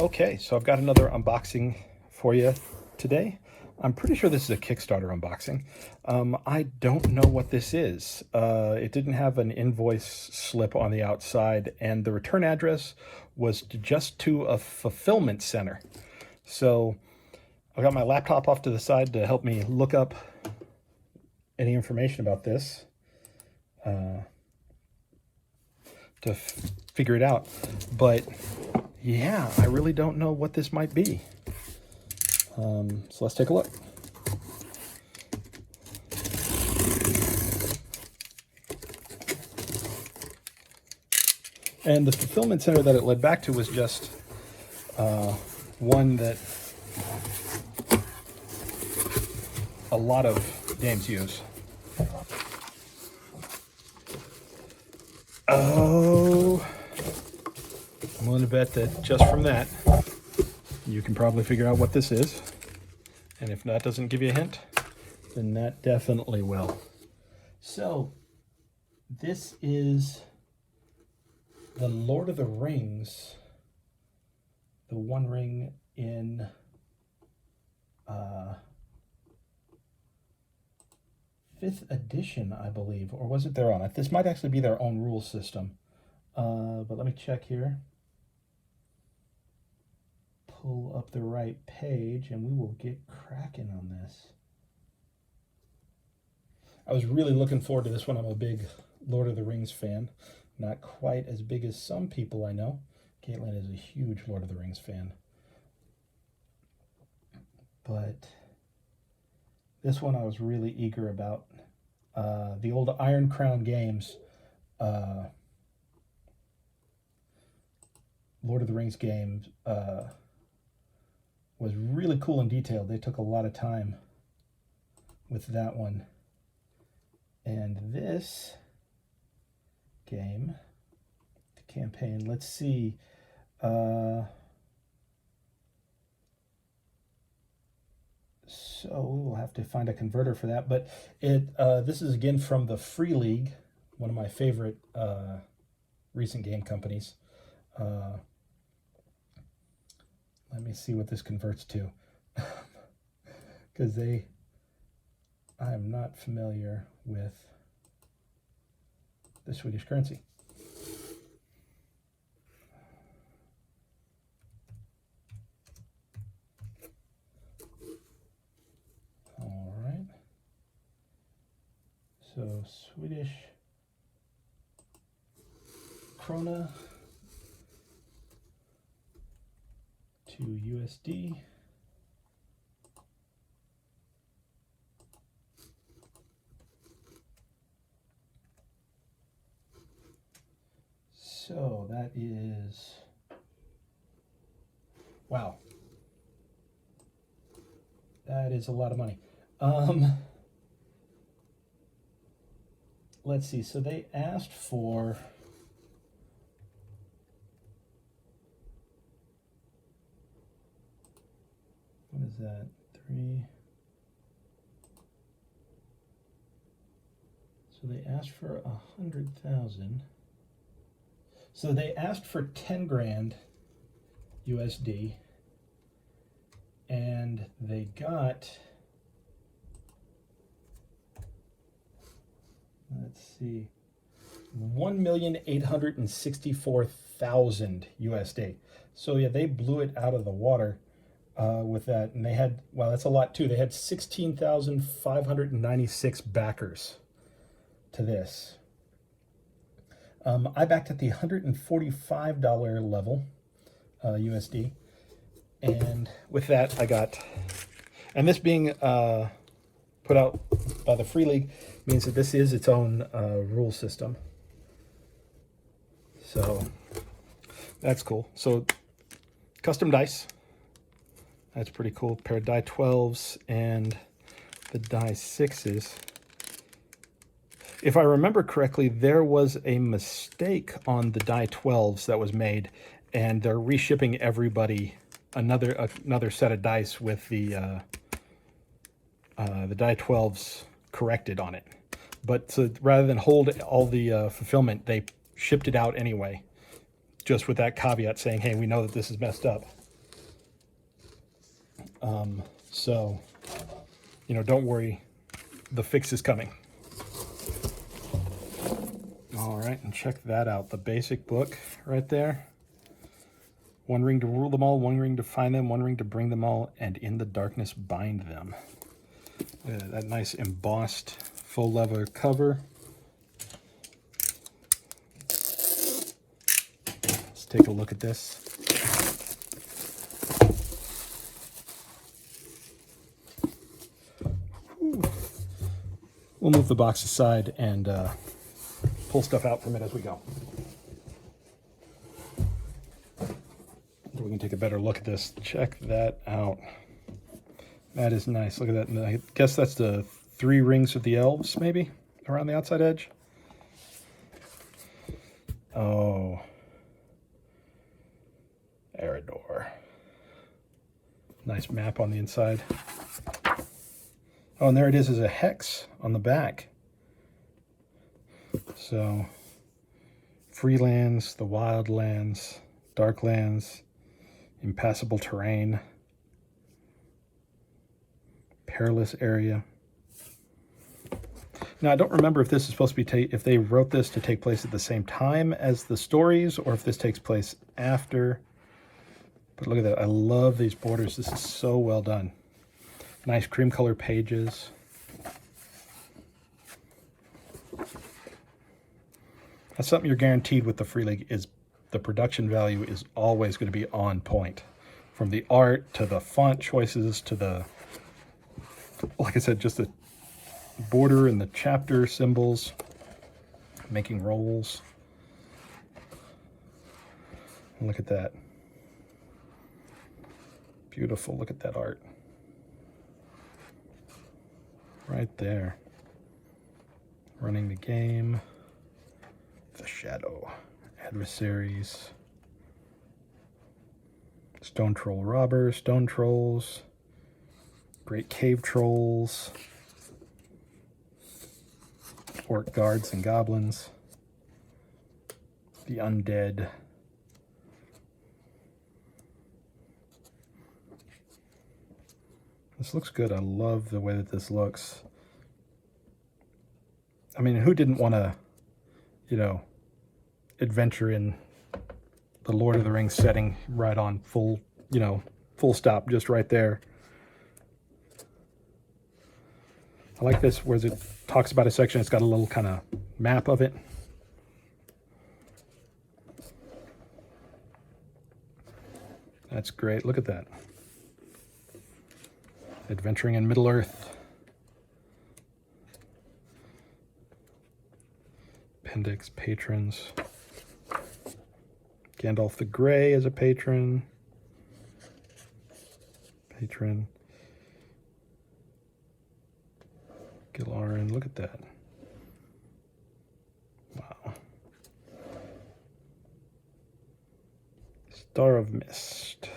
Okay, so I've got another unboxing for you today. I'm pretty sure this is a Kickstarter unboxing. I don't know what this is. It didn't have an invoice slip on the outside, and the return address was just to a fulfillment center. So I've got my laptop off to the side to help me look up any information about this, to figure it out. But yeah, I really don't know what this might be. So let's take a look. And the fulfillment center that it led back to was just one that a lot of games use. Oh, I'm willing to bet that just from that, you can probably figure out what this is. And if that doesn't give you a hint, then that definitely will. So, this is the Lord of the Rings, the One Ring in 5th edition, I believe. Or was it their own? This might actually be their own rule system. But let me check here. Pull up the right page and we will get cracking on this. I was really looking forward to this one. I'm a big Lord of the Rings fan. Not quite as big as some people I know. Caitlin is a huge Lord of the Rings fan. But this one I was really eager about. The old Iron Crown games, Lord of the Rings games, was really cool and detailed. They took a lot of time with that one. And this game, the campaign, let's see. So we will have to find a converter for that. But this is again from the Free League, one of my favorite recent game companies. Let me see what this converts to, because I am not familiar with the Swedish currency. All right. So Swedish krona to USD. So that is, wow, that is a lot of money. Let's see, so they asked for, what is that, 3? So they asked for 100,000. So they asked for 10 grand USD, and they got, let's see, 1,864,000 USD. So yeah, they blew it out of the water with that, and they had, wow, that's a lot too. They had 16,596 backers to this. I backed at the $145 level USD, and with that I got, and this being put out by the Free League means that this is its own rule system. So that's cool. So custom dice, that's pretty cool. Pair of die 12s and the die 6s. If I remember correctly, there was a mistake on the die 12s that was made, and they're reshipping everybody another set of dice with the die 12s corrected on it. But so rather than hold all the fulfillment, they shipped it out anyway, just with that caveat saying, hey, we know that this is messed up. So, don't worry, the fix is coming. All right, and check that out. The basic book right there. One ring to rule them all, one ring to find them, one ring to bring them all, and in the darkness bind them. That nice embossed full leather cover. Let's take a look at this. We'll move the box aside and pull stuff out from it as we go. So we can take a better look at this. Check that out. That is nice. Look at that. And I guess that's the 3 rings of the elves, maybe, around the outside edge. Oh. Eridor. Nice map on the inside. Oh, and there it is as a hex on the back. So, free lands, the wild lands, dark lands, impassable terrain, perilous area. Now, I don't remember if this is supposed to be, if they wrote this to take place at the same time as the stories, or if this takes place after. But look at that. I love these borders. This is so well done. Nice cream color pages. That's something you're guaranteed with the Free League, is the production value is always going to be on point. From the art to the font choices to the, like I said, just the border and the chapter symbols, making rolls. And look at that. Beautiful. Look at that art. Right there. Running the game. The shadow. Adversaries. Stone troll robber. Stone trolls. Great cave trolls. Orc guards and goblins. The undead. This looks good. I love the way that this looks. I mean, who didn't want to, adventure in the Lord of the Rings setting right on full, full stop, just right there. I like this where it talks about a section. It's got a little kind of map of it. That's great. Look at that. Adventuring in Middle-earth. Appendix, patrons. Gandalf the Grey as a patron. Gilaren, look at that. Wow. Star of Mist.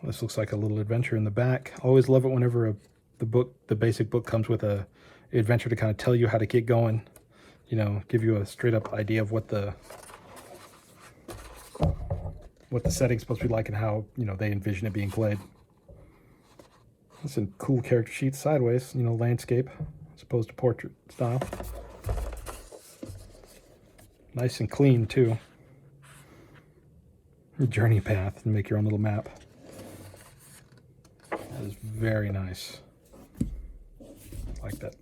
This looks like a little adventure in the back. I always love it whenever the basic book comes with a adventure to kind of tell you how to get going. Give you a straight up idea of what the setting's supposed to be like and how, they envision it being played. That's a cool character sheet sideways, landscape as opposed to portrait style. Nice and clean too. Journey path and make your own little map. That is very nice. I like that.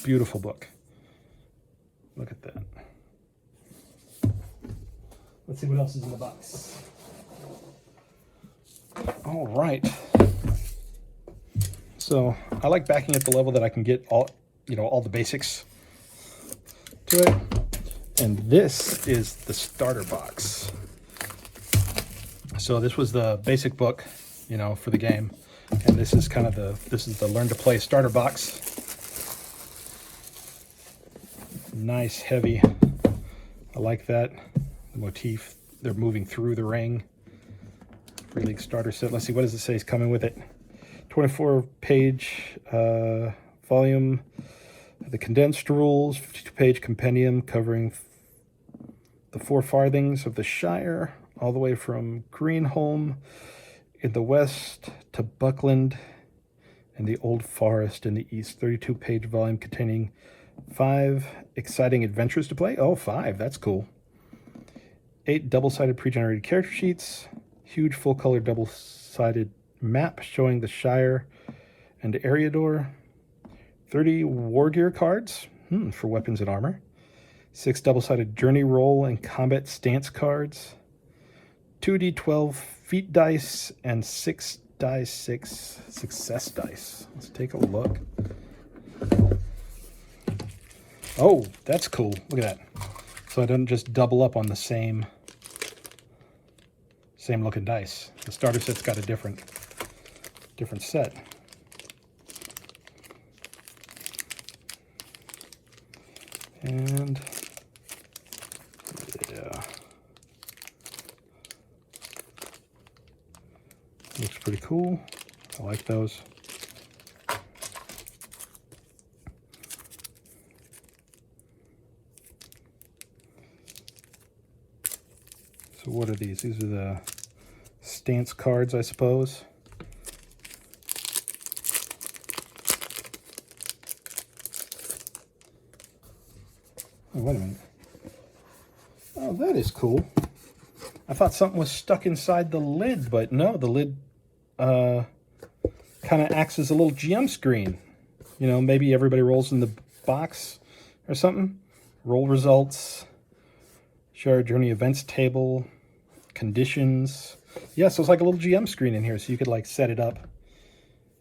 Beautiful book. Look at that. Let's see what else is in the box. All right. So I like backing at the level that I can get all the basics to it. And this is the starter box. So this was the basic book, for the game. And this is kind of the Learn to Play starter box. Nice, heavy. I like that. The motif, they're moving through the ring. Free League starter set. Let's see, what does it say is coming with it? 24-page volume. The condensed rules, 52-page compendium covering the 4 farthings of the Shire, all the way from Greenholm in the west to Buckland and the Old Forest in the east. 32-page volume containing 5 exciting adventures to play. Oh, 5, that's cool. 8 double-sided pre-generated character sheets. Huge full-color double-sided map showing the Shire and Eriador. 30 war gear cards for weapons and armor. 6 double-sided journey roll and combat stance cards. 2d12 feat dice and 6 die 6 success dice. Let's take a look. Oh, that's cool. Look at that. So I don't just double up on the same looking dice. The starter set's got a different set. And yeah, looks pretty cool. I like those. So what are these? These are the stance cards, I suppose. Oh, wait a minute. Oh, that is cool. I thought something was stuck inside the lid, but no, the lid kind of acts as a little GM screen. You know, maybe everybody rolls in the box or something. Roll results, share journey events table, conditions. Yeah, so it's like a little GM screen in here, so you could like set it up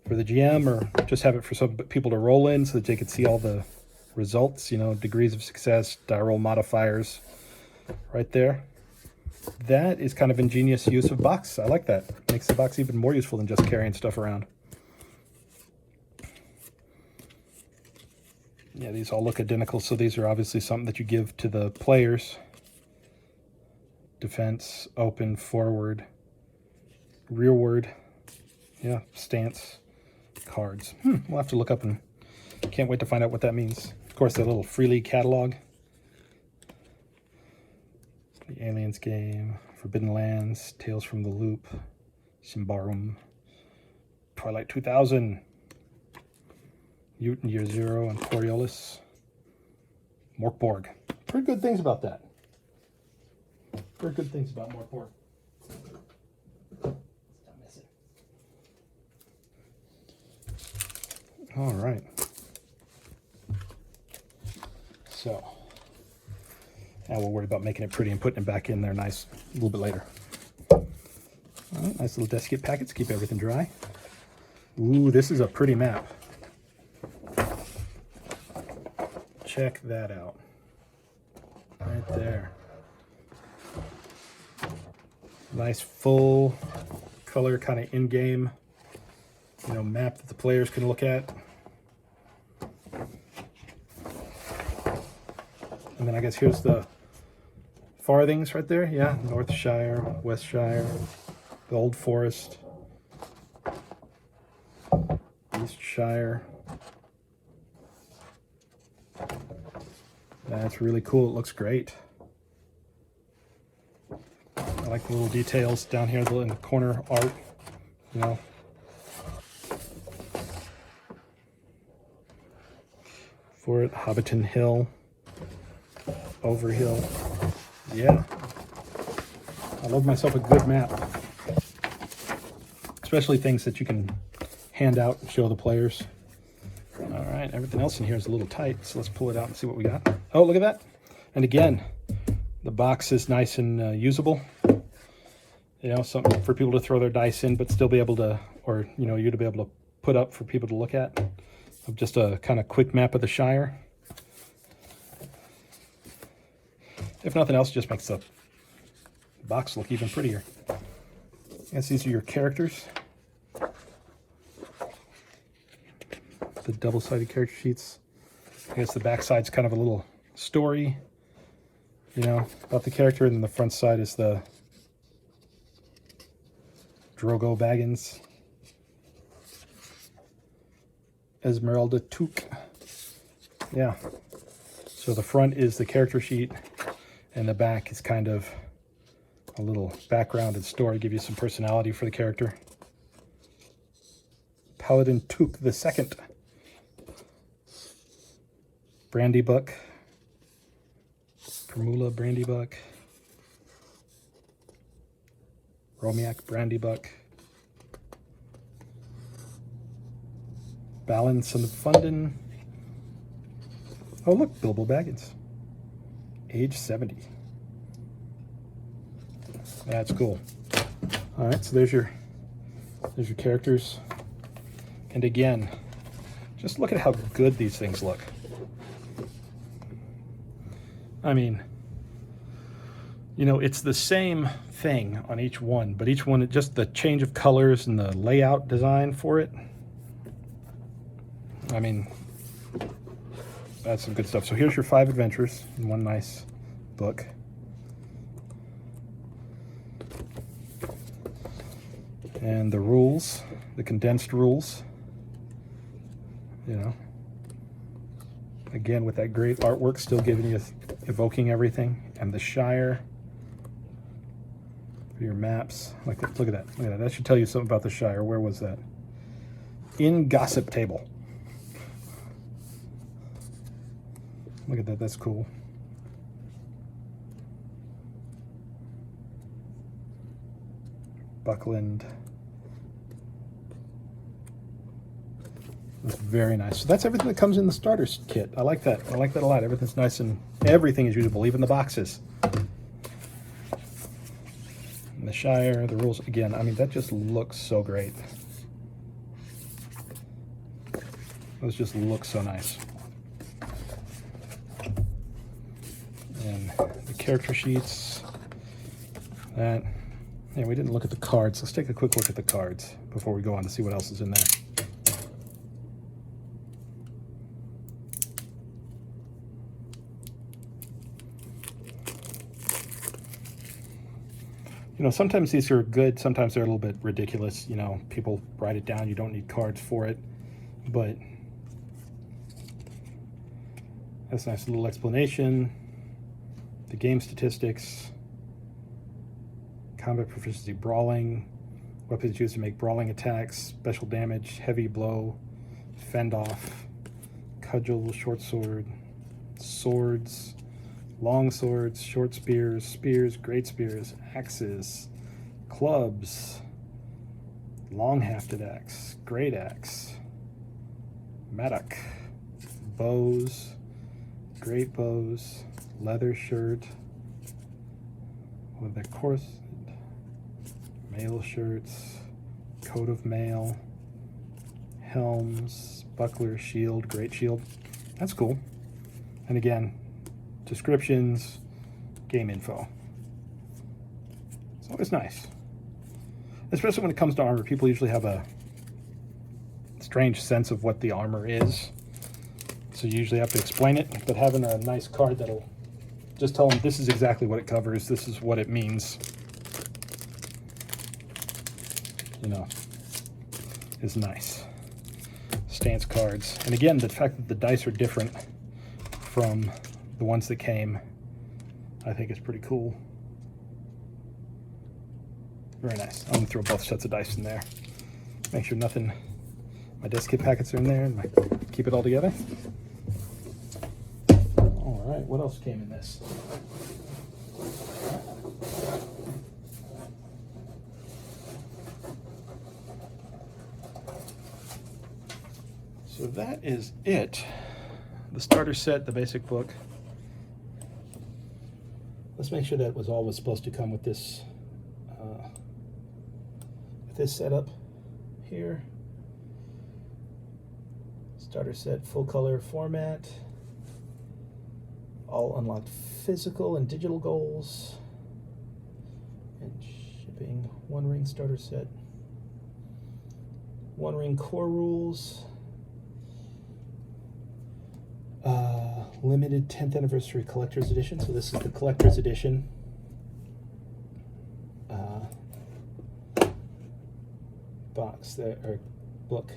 for the GM or just have it for some people to roll in so that they could see all the results, you know, degrees of success, die roll modifiers right there. That is kind of ingenious use of box. I like that. Makes the box even more useful than just carrying stuff around. Yeah, these all look identical, so these are obviously something that you give to the players. Defense, open, forward, rearward, yeah, stance, cards. We'll have to look up and can't wait to find out what that means. Of course, the little Free League catalog. The Aliens game, Forbidden Lands, Tales from the Loop, Symbaroum, Twilight 2000, Ute Year Zero, and Coriolis. Morkborg. Pretty good things about that. Pretty good things about Morkborg. All right. So, now we'll worry about making it pretty and putting it back in there nice a little bit later. All right, nice little desiccate packets to keep everything dry. Ooh, this is a pretty map. Check that out. Right there. Nice full color kind of in-game, you know, map that the players can look at. And then I guess here's the farthings right there. Yeah, North Shire, West Shire, the Old Forest, East Shire. That's really cool. It looks great. I like the little details down here in the corner art, you know. For it, Hobbiton Hill, Overhill. Yeah. I love myself a good map. Especially things that you can hand out and show the players. All right, everything else in here is a little tight, so let's pull it out and see what we got. Oh, look at that. And again, the box is nice and usable. You know, something for people to throw their dice in, but still be able to, or, you know, you to be able to put up for people to look at. Of just a kind of quick map of the Shire. If nothing else, it just makes the box look even prettier. I guess these are your characters. The double-sided character sheets. I guess the back side's kind of a little story, you know, about the character, and then the front side is the Drogo Baggins. Esmeralda Took. Yeah. So the front is the character sheet, and the back is kind of a little background and story, give you some personality for the character. Paladin Took the Second. Brandy Buck. Primula Brandy Buck. Romiak Brandy Buck. Balance and Fundin. Oh look, Bilbo Baggins. Age 70. That's cool. All right, so there's your characters. And again, just look at how good these things look. I mean, you know, it's the same thing on each one, but each one, just the change of colors and the layout design for it. I mean, that's some good stuff. So here's your 5 adventures in one nice book. And the rules, the condensed rules, you know, again with that great artwork, still giving you, evoking everything, and the Shire for your maps. Like that. Look at that. Look at that. That should tell you something about the Shire. Where was that? In Gossip Table. Look at that. That's cool. Buckland. That's very nice. So that's everything that comes in the starter kit. I like that. I like that a lot. Everything's nice and everything is usable, even the boxes. And the Shire, the rules, again, I mean, that just looks so great. Those just look so nice. And the character sheets, that. Yeah, we didn't look at the cards. Let's take a quick look at the cards before we go on to see what else is in there. You know, sometimes these are good, sometimes they're a little bit ridiculous. You know, people write it down, you don't need cards for it. But that's a nice little explanation. The game statistics. Combat proficiency, brawling, weapons used to make brawling attacks, special damage, heavy blow, fend off, cudgel, short sword, swords, long swords, short spears, spears, great spears, axes, clubs, long-hafted axe, great axe, mattock, bows, great bows, leather shirt, with the course. Mail shirts, coat of mail, helms, buckler, shield, great shield. That's cool. And again, descriptions, game info. It's always nice. Especially when it comes to armor, people usually have a strange sense of what the armor is. So you usually have to explain it, but having a nice card that'll just tell them this is exactly what it covers, this is what it means, you know, is nice. Stance cards. And again, the fact that the dice are different from the ones that came, I think is pretty cool. Very nice. I'm going to throw both sets of dice in there. Make sure nothing, my desk kit packets are in there, and keep it all together. All right, what else came in this? So that is it. The starter set, the basic book. Let's make sure that was all was supposed to come with this setup here. Starter set, full color format. All unlocked physical and digital goals. And shipping. One ring starter set. One ring core rules. Limited 10th anniversary collector's edition. So this is the collector's edition. Box there, or book.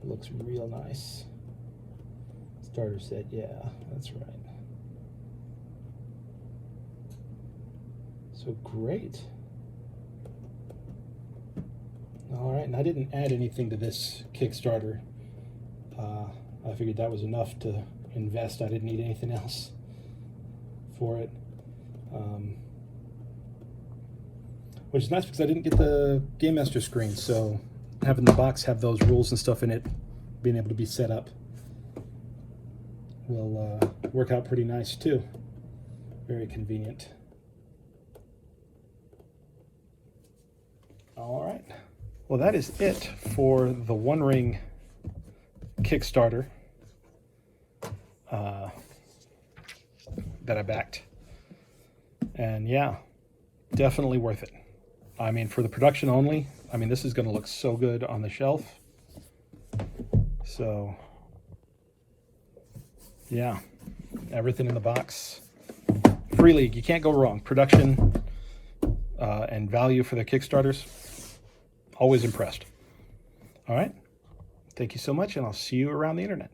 It looks real nice. Starter set, yeah, that's right. So great. All right, and I didn't add anything to this Kickstarter. I figured that was enough to invest. I didn't need anything else for it. Which is nice because I didn't get the Game Master screen, so having the box have those rules and stuff in it, being able to be set up, will work out pretty nice too. Very convenient. All right. Well, that is it for the One Ring Kickstarter that I backed. And yeah, definitely worth it. I mean, for the production only, I mean, this is going to look so good on the shelf. So, yeah, everything in the box. Free League, you can't go wrong. Production and value for the Kickstarters, always impressed. All right, thank you so much, and I'll see you around the internet.